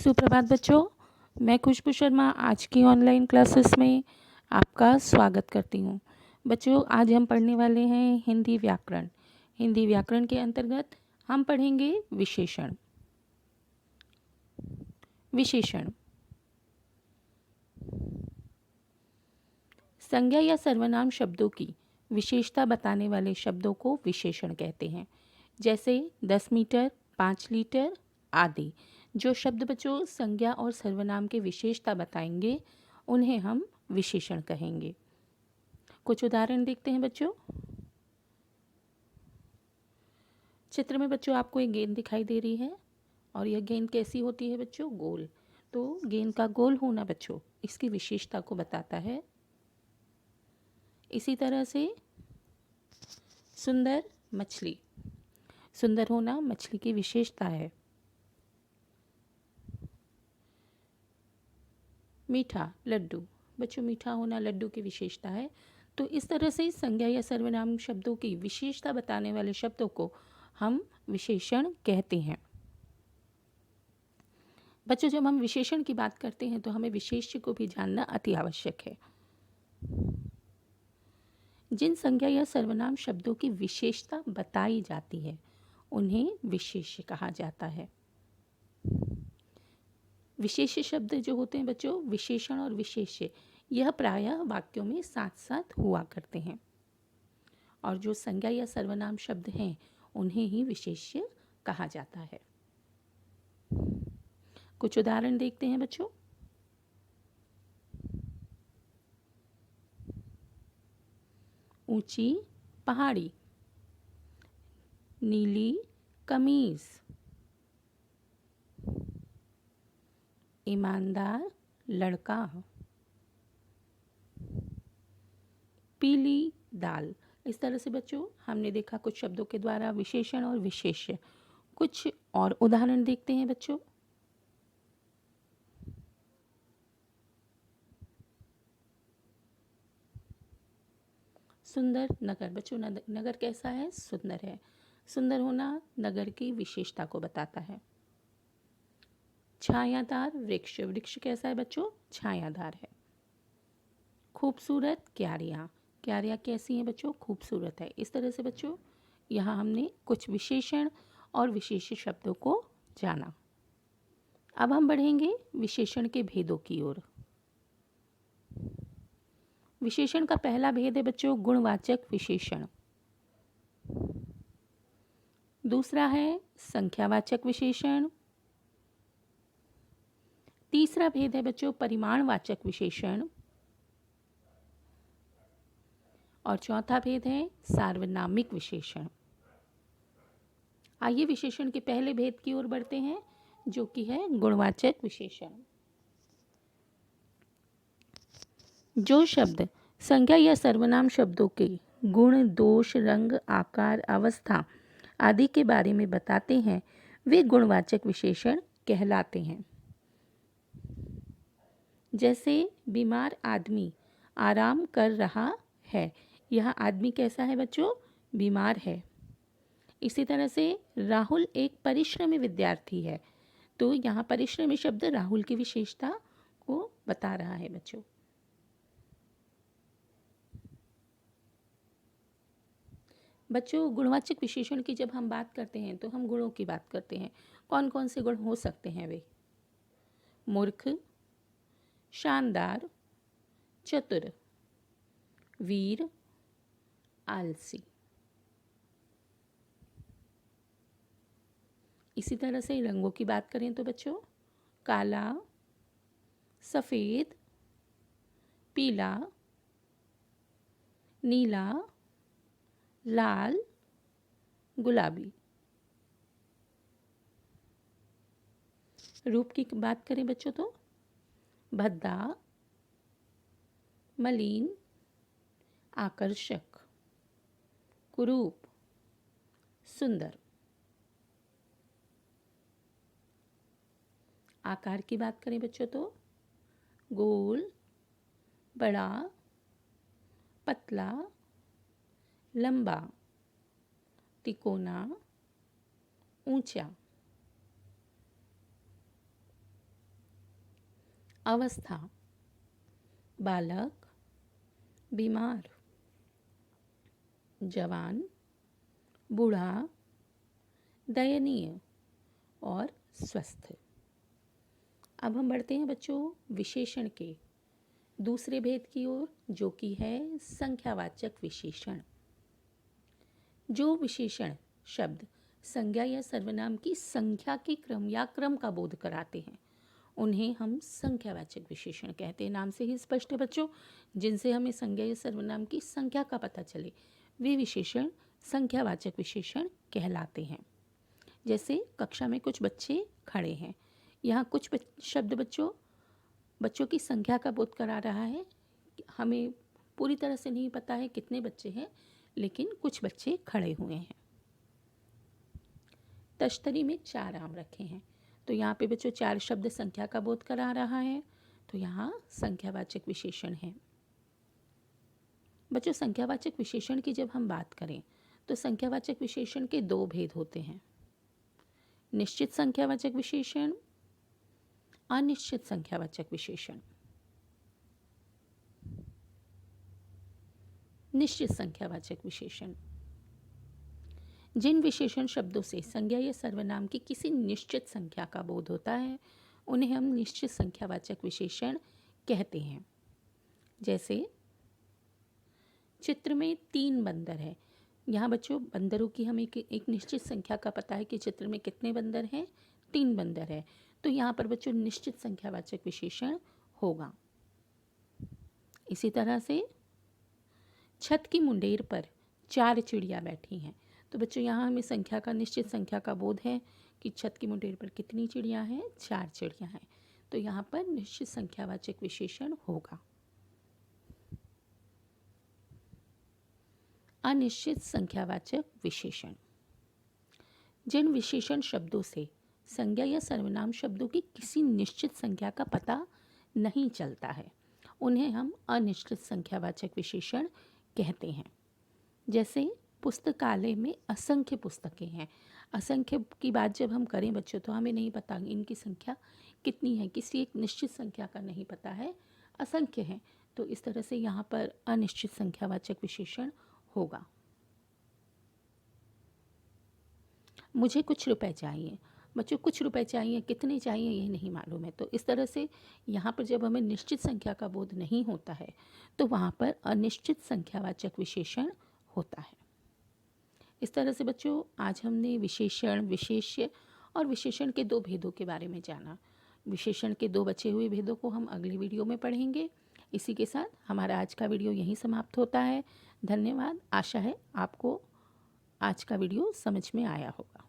सुप्रभात बच्चों, मैं खुशबू शर्मा आज की ऑनलाइन क्लासेस में आपका स्वागत करती हूँ। बच्चों, आज हम पढ़ने वाले हैं हिंदी व्याकरण। हिंदी व्याकरण के अंतर्गत हम पढ़ेंगे विशेषण। विशेषण संज्ञा या सर्वनाम शब्दों की विशेषता बताने वाले शब्दों को विशेषण कहते हैं। जैसे 10 मीटर, 5 लीटर आदि। जो शब्द बच्चों संज्ञा और सर्वनाम के विशेषता बताएंगे उन्हें हम विशेषण कहेंगे। कुछ उदाहरण देखते हैं बच्चों। चित्र में बच्चों आपको एक गेंद दिखाई दे रही है और यह गेंद कैसी होती है बच्चों? गोल। तो गेंद का गोल होना बच्चों इसकी विशेषता को बताता है। इसी तरह से सुंदर मछली, सुंदर होना मछली की विशेषता है। मीठा लड्डू, बच्चों मीठा होना लड्डू की विशेषता है। तो इस तरह से संज्ञा या सर्वनाम शब्दों की विशेषता बताने वाले शब्दों को हम विशेषण कहते हैं। बच्चों, जब हम विशेषण की बात करते हैं तो हमें विशेष्य को भी जानना अति आवश्यक है। जिन संज्ञा या सर्वनाम शब्दों की विशेषता बताई जाती है उन्हें विशेष्य कहा जाता है। विशेष्य शब्द जो होते हैं बच्चों, विशेषण और विशेष्य, यह प्रायः वाक्यों में साथ साथ हुआ करते हैं और जो संज्ञा या सर्वनाम शब्द हैं उन्हें ही विशेष्य कहा जाता है। कुछ उदाहरण देखते हैं बच्चों। ऊंची पहाड़ी, नीली कमीज, ईमानदार लड़का, पीली दाल। इस तरह से बच्चों हमने देखा कुछ शब्दों के द्वारा विशेषण और विशेष्य। कुछ और उदाहरण देखते हैं बच्चों। सुंदर नगर, बच्चों नगर कैसा है? सुंदर है। सुंदर होना नगर की विशेषता को बताता है। छायादार वृक्ष, वृक्ष कैसा है बच्चों? छायादार है। खूबसूरत क्यारियाँ, क्यारियाँ कैसी हैं बच्चों? खूबसूरत है। इस तरह से बच्चों यहाँ हमने कुछ विशेषण और विशेष्य शब्दों को जाना। अब हम बढ़ेंगे विशेषण के भेदों की ओर। विशेषण का पहला भेद है बच्चों गुणवाचक विशेषण। दूसरा है संख्यावाचक विशेषण। तीसरा भेद है बच्चों परिमाणवाचक विशेषण और चौथा भेद है सार्वनामिक विशेषण। आइए विशेषण के पहले भेद की ओर बढ़ते हैं जो कि है गुणवाचक विशेषण। जो शब्द संज्ञा या सर्वनाम शब्दों के गुण, दोष, रंग, आकार, अवस्था आदि के बारे में बताते हैं वे गुणवाचक विशेषण कहलाते हैं। जैसे बीमार आदमी आराम कर रहा है, यह आदमी कैसा है बच्चों? बीमार है। इसी तरह से राहुल एक परिश्रमी विद्यार्थी है, तो यहाँ परिश्रमी शब्द राहुल की विशेषता को बता रहा है बच्चों। बच्चों, गुणवाचक विशेषण की जब हम बात करते हैं तो हम गुणों की बात करते हैं। कौन कौन से गुण हो सकते हैं वे? मूर्ख, शानदार, चतुर, वीर, आलसी। इसी तरह से रंगों की बात करें तो बच्चों काला, सफ़ेद, पीला, नीला, लाल, गुलाबी। रूप की बात करें बच्चों तो भद्दा, मलिन, आकर्षक, कुरूप, सुंदर। आकार की बात करें बच्चों तो गोल, बड़ा, पतला, लंबा, तिकोना, ऊंचा। अवस्था, बालक, बीमार, जवान, बूढ़ा, दयनीय और स्वस्थ। अब हम बढ़ते हैं बच्चों विशेषण के दूसरे भेद की ओर, जो कि है संख्यावाचक विशेषण। जो विशेषण शब्द संज्ञा या सर्वनाम की संख्या के क्रम या क्रम का बोध कराते हैं उन्हें हम संख्यावाचक विशेषण कहते हैं। नाम से ही स्पष्ट है बच्चों, जिनसे हमें संज्ञा या सर्वनाम की संख्या का पता चले वे विशेषण संख्यावाचक विशेषण कहलाते हैं। जैसे कक्षा में कुछ बच्चे खड़े हैं, यहाँ कुछ शब्द बच्चों की संख्या का बोध करा रहा है। हमें पूरी तरह से नहीं पता है कितने बच्चे हैं, लेकिन कुछ बच्चे खड़े हुए हैं। तश्तरी में 4 आम रखे हैं, तो यहाँ पे बच्चों 4 शब्द संख्या का बोध करा रहा है, तो यहाँ संख्यावाचक विशेषण है। बच्चों संख्यावाचक विशेषण की जब हम बात करें तो संख्यावाचक विशेषण के 2 भेद होते हैं, निश्चित संख्यावाचक विशेषण, अनिश्चित संख्यावाचक विशेषण। निश्चित संख्यावाचक विशेषण, जिन विशेषण शब्दों से संज्ञा या सर्वनाम की किसी निश्चित संख्या का बोध होता है उन्हें हम निश्चित संख्यावाचक विशेषण कहते हैं। जैसे चित्र में 3 बंदर है, यहाँ बच्चों बंदरों की हमें एक निश्चित संख्या का पता है कि चित्र में कितने बंदर हैं, 3 बंदर है, तो यहाँ पर बच्चों निश्चित संख्यावाचक विशेषण होगा। इसी तरह से छत की मुंडेर पर 4 चिड़िया बैठी हैं, तो बच्चों यहाँ हमें संख्या का निश्चित संख्या का बोध है कि छत की मुंडेर पर कितनी चिड़िया हैं, 4 चिड़िया हैं, तो यहाँ पर निश्चित संख्यावाचक विशेषण होगा। अनिश्चित संख्यावाचक विशेषण, जिन विशेषण शब्दों से संज्ञा या सर्वनाम शब्दों की किसी निश्चित संख्या का पता नहीं चलता है उन्हें हम अनिश्चित संख्यावाचक विशेषण कहते हैं। जैसे पुस्तकालय में असंख्य पुस्तकें हैं, असंख्य की बात जब हम करें बच्चों तो हमें नहीं पता इनकी संख्या कितनी है, किसी एक निश्चित संख्या का नहीं पता है, असंख्य हैं, तो इस तरह से यहाँ पर अनिश्चित संख्यावाचक विशेषण होगा। मुझे कुछ रुपए चाहिए, बच्चों कुछ रुपए चाहिए, कितने चाहिए ये नहीं मालूम है, तो इस तरह से यहाँ पर जब हमें निश्चित संख्या का बोध नहीं होता है तो वहाँ पर अनिश्चित संख्यावाचक विशेषण होता है। इस तरह से बच्चों आज हमने विशेषण, विशेष्य और विशेषण के 2 भेदों के बारे में जाना। विशेषण के 2 बचे हुए भेदों को हम अगली वीडियो में पढ़ेंगे। इसी के साथ हमारा आज का वीडियो यहीं समाप्त होता है। धन्यवाद। आशा है आपको आज का वीडियो समझ में आया होगा।